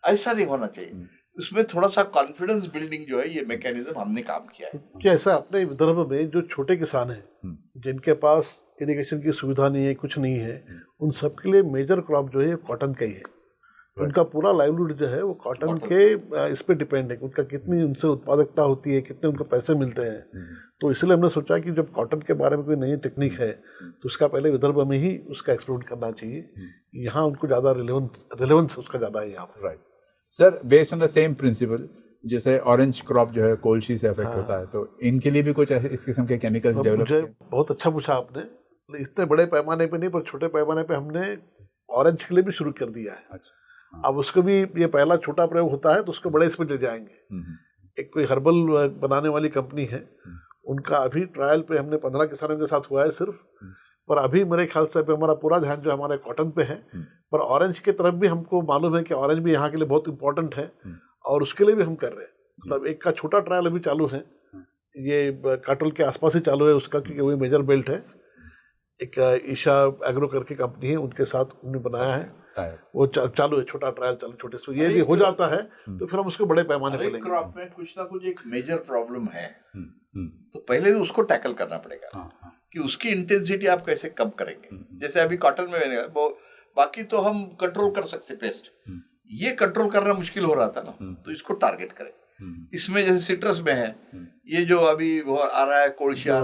ऐसा नहीं होना चाहिए, उसमें थोड़ा सा कॉन्फिडेंस बिल्डिंग जो है ये मैकेनिज्म हमने काम किया है। कि ऐसा अपने विदर्भ में जो छोटे किसान हैं जिनके पास इरिगेशन की सुविधा नहीं है, कुछ नहीं है, उन सबके लिए मेजर क्रॉप जो है कॉटन का ही है। उनका पूरा लाइवलीहुड जो है वो कॉटन के इस पे डिपेंड है, उनका कितनी उनसे उत्पादकता होती है, कितने उनको पैसे मिलते हैं। तो इसलिए हमने सोचा कि जब कॉटन के बारे में कोई नई टेक्निक है तो उसका पहले विदर्भ में ही उसका एक्सप्लोर करना चाहिए। यहाँ उनको ज़्यादा रिलेवेंस उसका ज़्यादा है यहाँ पर। Right sir, based on the same principle, जैसे ऑरेंज क्रॉप जो है कोल्शी से अफेक्ट होता है, तो इनके लिए भी कुछ इस किस्म के केमिकल्स डेवलप मुझे बहुत अच्छा पूछा आपने। इतने बड़े पैमाने पे नहीं पर छोटे पैमाने पे हमने ऑरेंज के लिए भी शुरू कर दिया है। अच्छा, अब उसको भी ये पहला छोटा प्रयोग होता है तो उसको बड़े इसमें ले जाएंगे। एक कोई हर्बल बनाने वाली कंपनी है, उनका अभी ट्रायल पे हमने 15 किसानों के साथ हुआ है सिर्फ, पर अभी मेरे ख्याल से हमारा पूरा ध्यान जो हमारे कॉटन पे है। पर ऑरेंज की तरफ भी हमको मालूम है कि ऑरेंज भी यहाँ के लिए बहुत इंपॉर्टेंट है और उसके लिए भी हम कर रहे हैं। मतलब एक का छोटा ट्रायल अभी चालू है, ये काटोल के आसपास ही चालू है उसका, क्योंकि वही मेजर बेल्ट है। एक ईशा एग्रो करके कंपनी है, उनके साथ उन्होंने बनाया है, वो चालू है, छोटा ट्रायल चालू, छोटे से ये भी हो जाता है तो फिर हम उसको बड़े पैमाने पे लेंगे। क्रॉप में कुछ ना कुछ एक मेजर प्रॉब्लम है, तो पहले तो उसको टैकल करना पड़ेगा कि उसकी इंटेंसिटी आप कैसे कम करेंगे। जैसे अभी कॉटन में वो बाकी तो हम कंट्रोल कर सकते पेस्ट, ये कंट्रोल करना मुश्किल हो रहा था ना, तो इसको टारगेट करें। इसमें जैसे सिट्रस में है, ये जो अभी वो आ रहा है कोळशिया,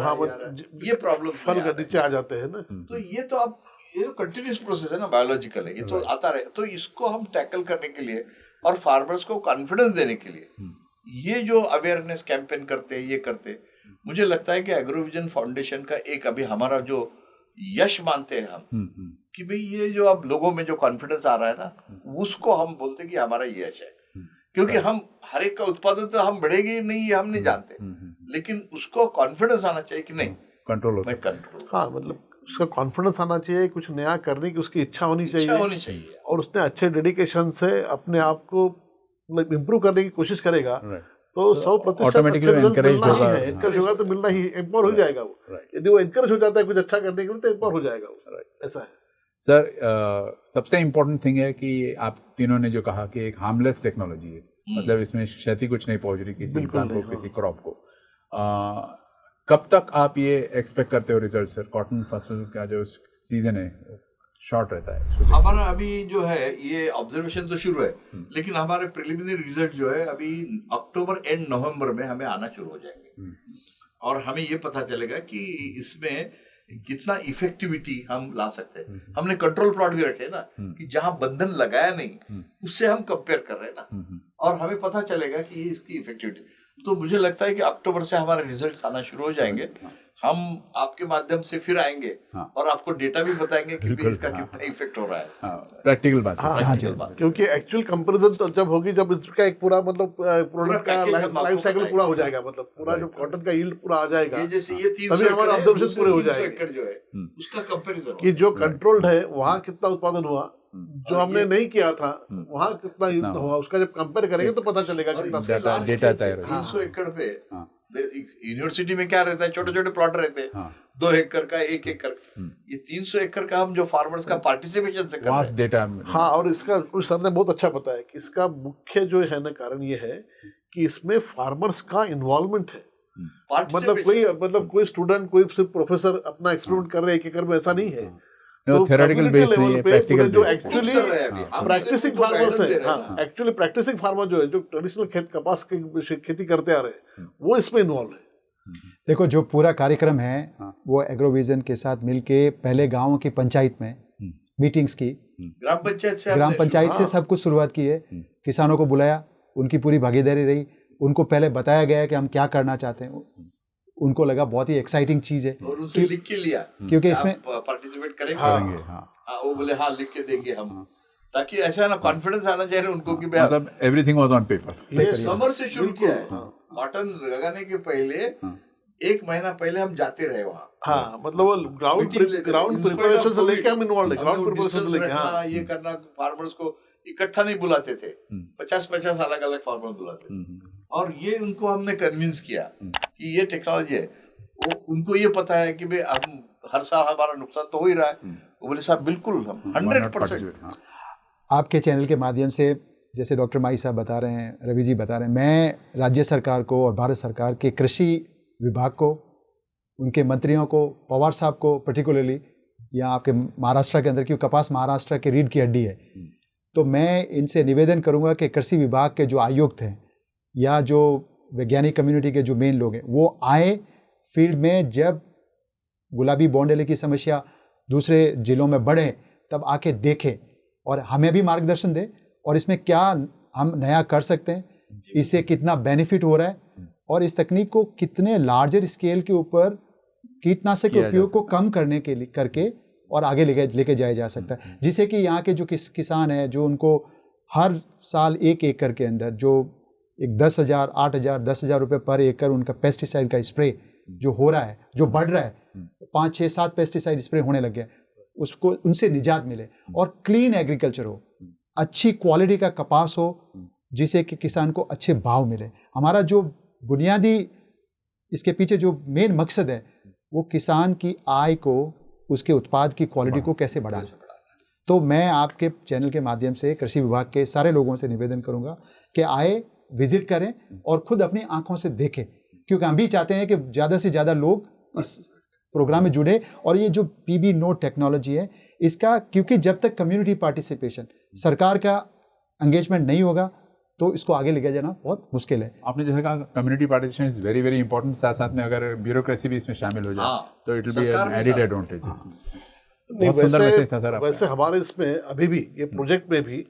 ये प्रॉब्लम फल का नीचे आ जाते हैं ना, तो ये तो आप ये तो कंटिन्यूस प्रोसेस है ना, बायोलॉजिकल है, ये तो आता रहे। तो इसको हम टैकल करने के लिए और फार्मर्स को कॉन्फिडेंस देने के लिए ये जो अवेयरनेस कैंपेन करते हैं, ये करते, मुझे लगता है कि एग्रोविजन फाउंडेशन का एक अभी हमारा जो यश मानते हैं हम कि भाई ये जो अब लोगों में जो कॉन्फिडेंस आ रहा है ना, उसको हम बोलते हैं कि हमारा यश है। क्योंकि हम हर एक का उत्पादन तो हम बढ़ेगी नहीं, ये हम नहीं जानते, लेकिन उसको कॉन्फिडेंस आना चाहिए कि नहीं कंट्रोल हो कंट्रोल। हाँ, मतलब उसका कॉन्फिडेंस आना चाहिए, कुछ नया करने की उसकी इच्छा होनी चाहिए और उसने अच्छे डेडिकेशन से अपने आप को मतलब इम्प्रूव करने की कोशिश करेगा तो 100% ऑटोमेटिकली एनकरेज होगा। एनकरेज होगा तो मिलना ही, एम्पावर हो जाएगा वो। यदि वो एनकरेज हो जाता है कुछ अच्छा करने के लिए तो एम्पावर हो जाएगा वो। ऐसा है सर। सबसे इम्पोर्टेंट थिंग है कि आप तीनों ने जो कहा कि एक हार्मलेस टेक्नोलॉजी है, मतलब इसमें क्षति कुछ नहीं पहुंच रही किसी इंसान को, किसी क्रॉप को। कब तक आप ये एक्सपेक्ट करते हो रिजल्ट सर? कॉटन फसल का जो सीजन है शॉर्ट रहता है। हमारा अभी जो है ये ऑब्जर्वेशन तो शुरू है, लेकिन हमारे प्रिलिमिनरी रिजल्ट जो है अभी अक्टूबर एंड नवंबर में हमें आना शुरू हो जाएंगे और हमें ये पता चलेगा कि इसमें कितना इफेक्टिविटी हम ला सकते हैं। हमने कंट्रोल प्लॉट भी रखे ना कि जहां बंधन लगाया नहीं उससे हम कंपेयर कर रहे हैं ना, और हमें पता चलेगा कि ये इसकी इफेक्टिविटी। तो मुझे लगता है कि अक्टूबर से हमारे रिजल्ट्स आना शुरू हो जाएंगे। हम आपके माध्यम से फिर आएंगे और आपको डेटा भी बताएंगे कि इसका कितना इफेक्ट हो रहा है। प्रैक्टिकल बात है। प्रैक्टिकल बात, क्योंकि एक्चुअल कंपैरिजन तो जब होगी जब इसका एक पूरा मतलब प्रोडक्ट का लाइफ साइकिल पूरा हो जाएगा, मतलब पूरा जो कॉटन का यील्ड पूरा आ जाएगा, ये जैसे ये 300 तभी हमारे ऑब्जर्वेशन पूरे हो जाएंगे एकड़ जो है उसका कंपैरिजन कि जो कंट्रोल्ड है वहाँ कितना उत्पादन हुआ, जो हमने नहीं किया था वहाँ कितना हुआ, उसका जब कंपेयर करेंगे तो पता चलेगा कितना डेटा तैयार। 300 एकड़ पे यूनिवर्सिटी में क्या रहता है, छोटे छोटे प्लॉट रहते हैं, 2 एकड़ का, 1 एकड़, ये 300 एकड़ का हम जो फार्मर्स का पार्टिसिपेशन से कर रहे हैं डेटा। हाँ, और इसका कुछ सर ने बहुत अच्छा बताया कि इसका मुख्य जो है ना कारण ये है कि इसमें फार्मर्स का इन्वॉल्वमेंट है। मतलब कोई स्टूडेंट, कोई सिर्फ प्रोफेसर अपना एक्सपेरिमेंट कर रहे हैं 1 एकड़ में, ऐसा नहीं है। तो थ्योरेटिकल बेस नहीं है, प्रैक्टिकल जो बेस। एक्चुअली प्रैक्टिसिंग फार्मर्स है, एक्चुअली प्रैक्टिसिंग फार्मर जो है, जो ट्रेडिशनल कपास की खेती करते आ रहे हैं, वो इसमें इन्वॉल्व है। देखो, जो पूरा कार्यक्रम है वो एग्रोविजन के साथ मिलके पहले गाँव की पंचायत में मीटिंग्स की, ग्राम पंचायत से सब कुछ शुरुआत की है। किसानों को बुलाया, उनकी पूरी भागीदारी रही, उनको पहले बताया गया कि हम क्या करना चाहते हैं। उनको लगा बहुत ही एक्साइटिंग चीज है और उनसे लिख के लिया क्योंकि इसमें पार्टिसिपेट करेंगे। वो बोले हाँ लिख के देंगे हम, ताकि ऐसा ना कॉन्फिडेंस आना चाहिए उनको कि मतलब एवरीथिंग वाज ऑन पेपर। ये समर से शुरू किया है। कॉटन लगाने के पहले 1 महीना पहले हम जाते रहे वहाँ, हाँ, मतलब वो ग्राउंड मीटिंग लेते रहे। Ground In spite of preparation से COVID, लेके हम इन्वॉल्व है, हमें ग्राउंड वो प्रिपरेशन distance से लेके, रखना, हाँ। ये करना, फार्मर्स को इकट्ठा नहीं बुलाते थे, 50-50 अलग अलग फार्मर बुलाते थे, और ये उनको हमने कन्विंस किया कि ये टेक्नोलॉजी है। उनको ये पता है कि भाई हम हर साल हमारा नुकसान तो हो ही रहा है। वो बोले साहब बिल्कुल हम 100%। आपके चैनल के माध्यम से जैसे डॉक्टर माई साहब बता रहे हैं, रवि जी बता रहे हैं, मैं राज्य सरकार को और भारत सरकार के कृषि विभाग को, उनके मंत्रियों को, पवार साहब को पर्टिकुलरली, या आपके महाराष्ट्र के अंदर, क्योंकि कपास महाराष्ट्र के रीढ़ की हड्डी है, तो मैं इनसे निवेदन करूंगा कि कृषि विभाग के जो आयुक्त हैं या जो वैज्ञानिक कम्युनिटी के जो मेन लोग हैं वो आए फील्ड में, जब गुलाबी बॉन्ड की समस्या दूसरे जिलों में बढ़े तब आके देखें और हमें भी मार्गदर्शन दें, और इसमें क्या हम नया कर सकते हैं, इससे कितना बेनिफिट हो रहा है, और इस तकनीक को कितने लार्जर स्केल के ऊपर कीटनाशक के उपयोग को कम करने के लिए करके और आगे लेके जाया जा सकता है, जिससे कि यहाँ के जो किसान हैं, जो उनको हर साल 1 एकड़ के अंदर जो एक 10,000, 8,000, 10,000 रुपये पर एकड़ उनका पेस्टिसाइड का स्प्रे जो हो रहा है, जो बढ़ रहा है, 5, 6, 7 पेस्टिसाइड स्प्रे होने लग गए, उसको उनसे निजात मिले और क्लीन एग्रीकल्चर हो, अच्छी क्वालिटी का कपास हो, जिससे कि किसान को अच्छे भाव मिले। हमारा जो बुनियादी इसके पीछे जो मेन मकसद है वो किसान की आय को, उसके उत्पाद की क्वालिटी को कैसे बढ़ाना। तो मैं आपके चैनल के माध्यम से कृषि विभाग के सारे लोगों से निवेदन करूंगा कि आए, विजिट करें और खुद अपनी आंखों से देखें, क्योंकि हम भी चाहते हैं कि ज़्यादा से ज़्यादा लोग इस प्रोग्राम में जुड़े। और ये जो पीबी नोड टेक्नोलॉजी है इसका, क्योंकि जब तक कम्युनिटी पार्टिसिपेशन, सरकार का एंगेजमेंट नहीं होगा तो इसको आगे लेके जाना बहुत मुश्किल है। आपने जैसे कहा community participation is very very important, साथ साथ में अगर ब्यूरोक्रेसी भी इसमें शामिल हो जाए तो it will be an added advantage. नहीं, वैसे हमारे इसमें अभी भी ये प्रोजेक्ट में भी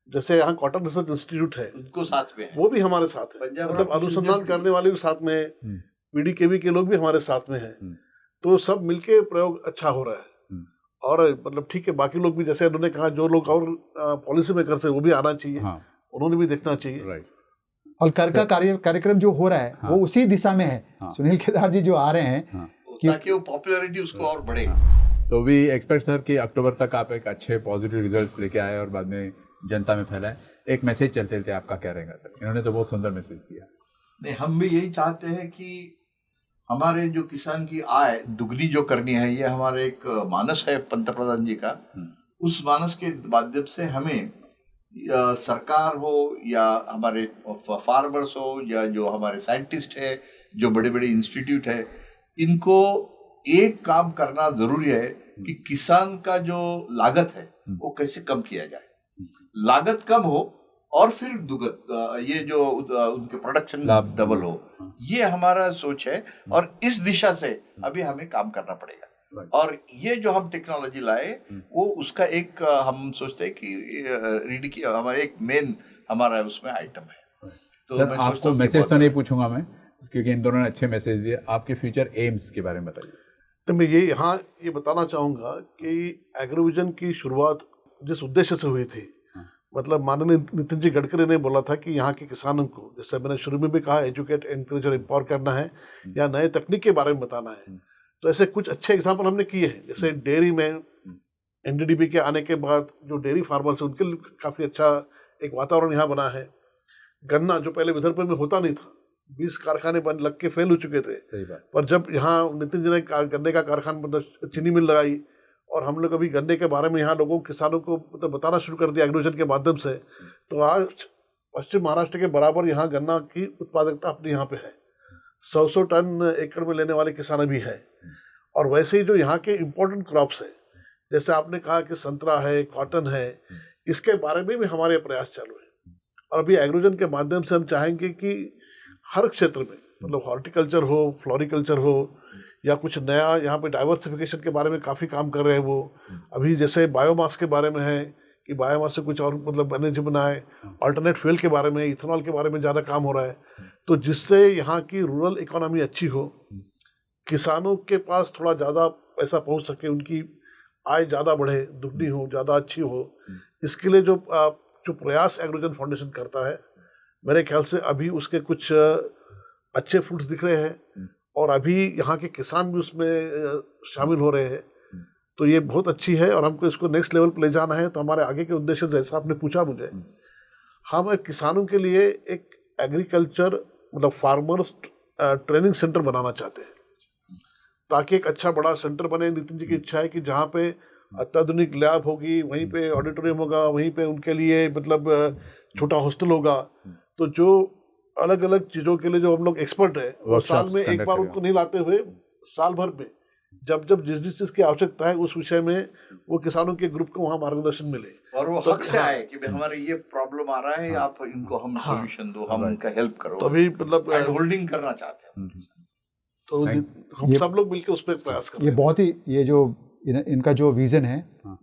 जैसे यहाँ कॉटन रिसर्च इंस्टीट्यूट है, उनको साथ में है, वो भी हमारे साथ है, मतलब अनुसंधान करने वाले भी साथ में है, पीडीकेवी के लोग भी हमारे साथ में हैं, तो सब मिलके प्रयोग अच्छा हो रहा है। और मतलब ठीक है, बाकी लोग भी जैसे उन्होंने कहा, जो लोग और पॉलिसी मेकर्स है वो भी आना चाहिए, उन्होंने भी देखना चाहिए। राइट। और कर का कार्यक्रम जो हो रहा है वो उसी दिशा में है। सुनील केदार जी जो आ रहे हैं ताकि वो पॉपुलैरिटी उसको और बढ़े। तो वी एक्सपेक्ट सर कि अक्टूबर तक आप एक अच्छे पॉजिटिव रिजल्ट्स लेके आए और बाद में जनता में फैलाए। एक मैसेज चलते थे, आपका क्या रहेगा सर? इन्होंने तो बहुत सुंदर मैसेज दिया। नहीं, हम भी यही चाहते हैं कि हमारे जो किसान की आय दुगनी जो करनी है, ये हमारा एक मानस है पंतप्रधान जी का। उस मानस के माध्यम से हमें सरकार हो या हमारे फार्मर्स हो या जो हमारे साइंटिस्ट है, जो बड़े बड़े इंस्टीट्यूट है, इनको एक काम करना जरूरी है कि किसान का जो लागत है वो कैसे कम किया जाए, लागत कम हो और फिर दुगत ये जो उनके प्रोडक्शन डबल हो, ये हमारा सोच है। और इस दिशा से अभी हमें काम करना पड़ेगा। और ये जो हम टेक्नोलॉजी लाए वो उसका एक हम सोचते हैं कि रीड की हमारा एक मेन हमारा उसमें आइटम है। तो सर आपको मैसेज तो नहीं पूछूंगा मैं, क्योंकि इन दोनों ने अच्छे मैसेज दिए। आपके फ्यूचर एम्स के बारे में बताइए। तो मैं ये यहाँ ये बताना चाहूँगा कि एग्रोविजन की शुरुआत जिस उद्देश्य से हुई थी, मतलब माननीय नितिन जी गडकरी ने बोला था कि यहाँ के किसानों को, जैसे मैंने शुरू में भी कहा, एजुकेट, एनकरेज और एम्पावर करना है या नए तकनीक के बारे में बताना है। तो ऐसे कुछ अच्छे एग्जाम्पल हमने किए हैं, जैसे डेयरी में एनडीडीबी के आने के बाद जो डेयरी फार्मर्स हैं उनके लिए काफ़ी अच्छा एक वातावरण यहाँ बना है। गन्ना जो पहले विदर्भ में होता नहीं था, 20 कारखाने बन लग के फेल हो चुके थे। सही बात। पर जब यहाँ नितिन जी ने गन्ने का कारखाना, मतलब चीनी मिल लगाई, और हम लोग अभी गन्ने के बारे में यहाँ लोगों किसानों को मतलब बताना शुरू कर दिया एग्रोविजन के माध्यम से, तो आज पश्चिम महाराष्ट्र के बराबर यहाँ गन्ना की उत्पादकता अपने यहाँ पे है। 100 टन एकड़ में लेने वाले किसान भी है। और वैसे ही जो यहाँ के इम्पोर्टेंट क्रॉप्स है, जैसे आपने कहा कि संतरा है, कॉटन है, इसके बारे में भी हमारे प्रयास चालू है। और अभी एग्रोविजन के माध्यम से हम चाहेंगे कि हर क्षेत्र में, मतलब हॉर्टिकल्चर हो, फ्लोरिकल्चर हो, या कुछ नया यहाँ पे डाइवर्सिफिकेशन के बारे में काफ़ी काम कर रहे हैं वो। अभी जैसे बायोमास के बारे में है कि बायोमास से कुछ और मतलब एनर्जी बनाए, अल्टरनेट फ्यूल के बारे में, इथेनॉल के बारे में ज़्यादा काम हो रहा है। तो जिससे यहाँ की रूरल इकोनॉमी अच्छी हो, किसानों के पास थोड़ा ज़्यादा पैसा पहुँच सके, उनकी आय ज़्यादा बढ़े, दुगनी हो, ज़्यादा अच्छी हो, इसके लिए जो प्रयास एग्रोविजन फाउंडेशन करता है, मेरे ख्याल से अभी उसके कुछ अच्छे फ्रूट्स दिख रहे हैं। और अभी यहाँ के किसान भी उसमें शामिल हो रहे हैं। तो ये बहुत अच्छी है और हमको इसको नेक्स्ट लेवल पे ले जाना है। तो हमारे आगे के उद्देश्य, जैसा आपने पूछा मुझे, हम किसानों के लिए एक एग्रीकल्चर मतलब फार्मर्स ट्रेनिंग सेंटर बनाना चाहते हैं, ताकि एक अच्छा बड़ा सेंटर बने। नितिन जी की इच्छा है कि जहाँ पे अत्याधुनिक लैब होगी, वहीं पे ऑडिटोरियम होगा, वहीं पे उनके लिए मतलब छोटा हॉस्टल होगा। तो जो अलग अलग चीजों के लिए जो हम लोग एक्सपर्ट है, वो साल में एक बार उनको नहीं लाते हुए साल भर में जब जिस चीज की आवश्यकता है उस विषय में वो किसानों के ग्रुप को वहाँ मार्गदर्शन मिले और वो हक से आए कि भाई हमारे ये प्रॉब्लम आ रहा है, आप इनको हम सॉल्यूशन दो, हम उनका हेल्प करो। तभी मतलब होल्डिंग करना चाहते हैं। तो हम सब लोग मिलकर उस पर प्रयास करें। ये बहुत ही, ये जो इनका जो विजन है,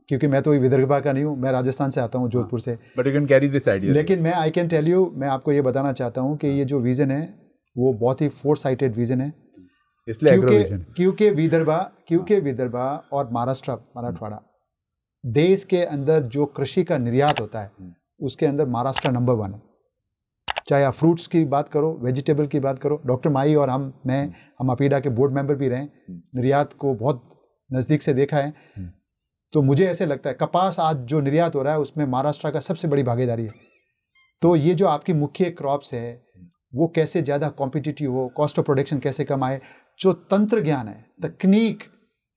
क्योंकि मैं तो विदर्भा का नहीं हूँ, मैं राजस्थान से आता हूँ, जोधपुर से, but you can carry this idea. लेकिन मैं आई कैन टेल यू, मैं आपको ये बताना चाहता हूँ कि ये जो विजन है वो बहुत ही फोर साइटेड विजन है। इसलिए क्योंकि विदर्भा और मराठवाड़ा देश के अंदर जो कृषि का निर्यात होता है उसके अंदर महाराष्ट्र नंबर 1 है। चाहे आप फ्रूट्स की बात करो, वेजिटेबल की बात करो, डॉक्टर माई और हम अपीडा के बोर्ड मेंबर भी रहे, निर्यात को बहुत नज़दीक से देखा है। तो मुझे ऐसे लगता है कपास आज जो निर्यात हो रहा है उसमें महाराष्ट्र का सबसे बड़ी भागीदारी है। तो ये जो आपकी मुख्य क्रॉप्स है वो कैसे ज़्यादा कॉम्पिटिटिव हो, कॉस्ट ऑफ प्रोडक्शन कैसे कम आए, जो तंत्र ज्ञान है, तकनीक,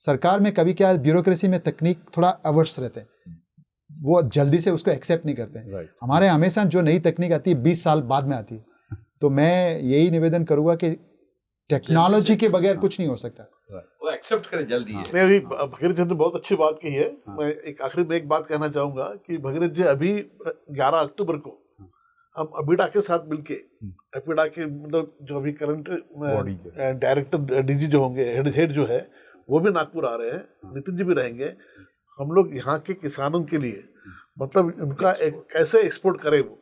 सरकार में कभी क्या ब्यूरोक्रेसी में तकनीक थोड़ा अवर्स रहते हैं, वो जल्दी से उसको एक्सेप्ट नहीं करते हैं। हमारे हमेशा जो नई तकनीक आती है 20 साल बाद में आती है। तो मैं यही निवेदन करूंगा कि टेक्नोलॉजी के बगैर कुछ नहीं हो सकता, वो एक्सेप्ट करें जल्दी। मैं अभी भगीरथ जी ने बहुत अच्छी बात की है। मैं एक आखिरी में एक बात कहना चाहूंगा कि भगीरथ जी अभी 11 अक्टूबर को हम अपीडा के साथ मिलके, अपीडा के मतलब जो अभी करंट डायरेक्टर डीजी जो होंगे, हेड जो है, वो भी नागपुर आ रहे हैं, नितिन जी भी रहेंगे। हम लोग यहाँ के किसानों के लिए मतलब उनका कैसे एक्सपोर्ट करे, वो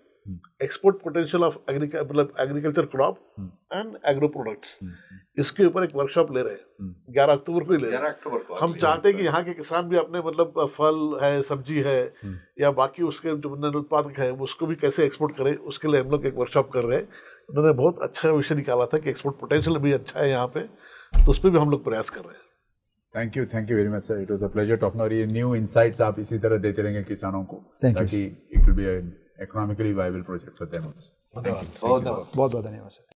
एक्सपोर्ट पोटेंशियल ऑफ मतलब agriculture crop and agro products, इसके ऊपर एक वर्कशॉप ले रहे हैं 11 अक्टूबर को ही ले रहे हैं। हम चाहते हैं कि यहाँ के किसान भी अपने मतलब फल है, सब्जी है या बाकी उसके जो उत्पादक है उसको भी कैसे एक्सपोर्ट करें, उसके लिए हम लोग एक वर्कशॉप कर रहे हैं। उन्होंने बहुत अच्छा विषय निकाला था कि एक्सपोर्ट पोटेंशियल भी अच्छा है यहाँ पे, तो उस पर भी हम लोग प्रयास कर रहे हैं। Thank you very much sir, it was a pleasure talking. और ये न्यू इनसाइट्स आप इसी तरह देते रहेंगे किसानों को, ताकि it will be N economically viable project for them. बहुत बहुत धन्यवाद सर।